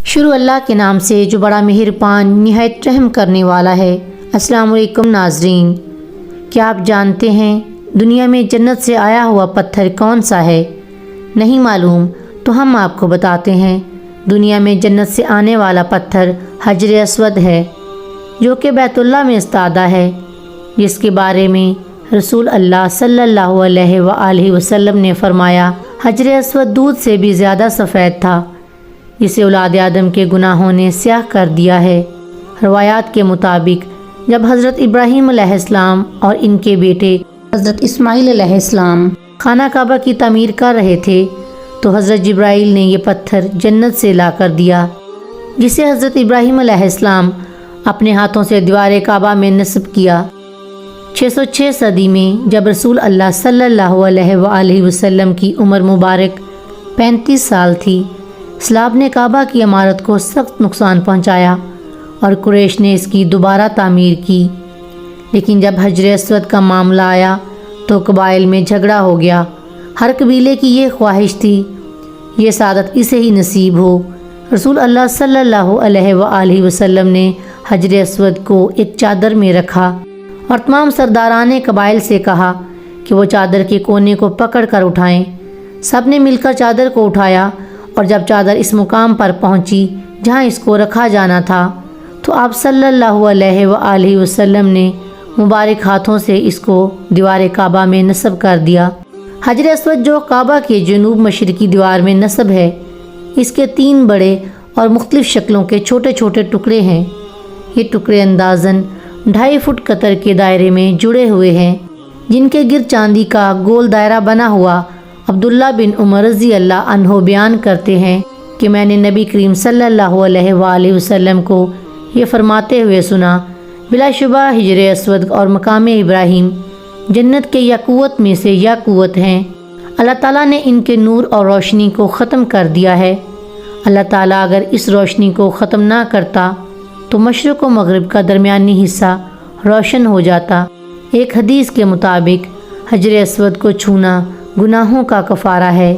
شروع اللہ کے نام سے جو بڑا مہربان نہایت رحم کرنے والا ہے۔ السلام علیکم ناظرین، کیا آپ جانتے ہیں دنیا میں جنت سے آیا ہوا پتھر کون سا ہے؟ نہیں معلوم تو ہم آپ کو بتاتے ہیں۔ دنیا میں جنت سے آنے والا پتھر حجر اسود ہے، جو کہ بیت اللہ میں استادہ ہے، جس کے بارے میں رسول اللہ صلی اللہ علیہ وآلہ وسلم نے فرمایا، حجر اسود دودھ سے بھی زیادہ سفید تھا، جسے اولاد آدم کے گناہوں نے سیاہ کر دیا ہے۔ روایات کے مطابق جب حضرت ابراہیم علیہ السلام اور ان کے بیٹے حضرت اسماعیل علیہ السلام خانہ کعبہ کی تعمیر کر رہے تھے تو حضرت جبرائیل نے یہ پتھر جنت سے لا کر دیا، جسے حضرت ابراہیم علیہ السلام اپنے ہاتھوں سے دیوار کعبہ میں نصب کیا۔ 606 صدی میں جب رسول اللہ صلی اللہ علیہ وآلہ وسلم کی عمر مبارک 35 سال تھی، سیلاب نے کعبہ کی عمارت کو سخت نقصان پہنچایا اور قریش نے اس کی دوبارہ تعمیر کی، لیکن جب حجر اسود کا معاملہ آیا تو قبائل میں جھگڑا ہو گیا۔ ہر قبیلے کی یہ خواہش تھی یہ سعادت اسے ہی نصیب ہو۔ رسول اللہ صلی اللہ علیہ وآلہ وسلم نے حجر اسود کو ایک چادر میں رکھا اور تمام سرداران قبائل سے کہا کہ وہ چادر کے کونے کو پکڑ کر اٹھائیں۔ سب نے مل کر چادر کو اٹھایا، اور جب چادر اس مقام پر پہنچی جہاں اس کو رکھا جانا تھا تو آپ صلی اللہ علیہ وآلہ وسلم نے مبارک ہاتھوں سے اس کو دیوار کعبہ میں نصب کر دیا۔ حجر اسود جو کعبہ کے جنوب مشرقی دیوار میں نصب ہے، اس کے 3 بڑے اور مختلف شکلوں کے چھوٹے چھوٹے ٹکڑے ہیں۔ یہ ٹکڑے اندازاً 2.5 فٹ قطر کے دائرے میں جڑے ہوئے ہیں، جن کے گرد چاندی کا گول دائرہ بنا ہوا۔ عبداللہ بن عمر رضی اللہ عنہ بیان کرتے ہیں کہ میں نے نبی کریم صلی اللہ علیہ وآلہ وسلم کو یہ فرماتے ہوئے سنا، بلا شبہ حجر اسود اور مقام ابراہیم جنت کے یاقوت میں سے یاقوت ہیں۔ اللہ تعالیٰ نے ان کے نور اور روشنی کو ختم کر دیا ہے۔ اللہ تعالیٰ اگر اس روشنی کو ختم نہ کرتا تو مشرق و مغرب کا درمیانی حصہ روشن ہو جاتا۔ ایک حدیث کے مطابق حجر اسود کو چھونا گناہوں کا کفارہ ہے۔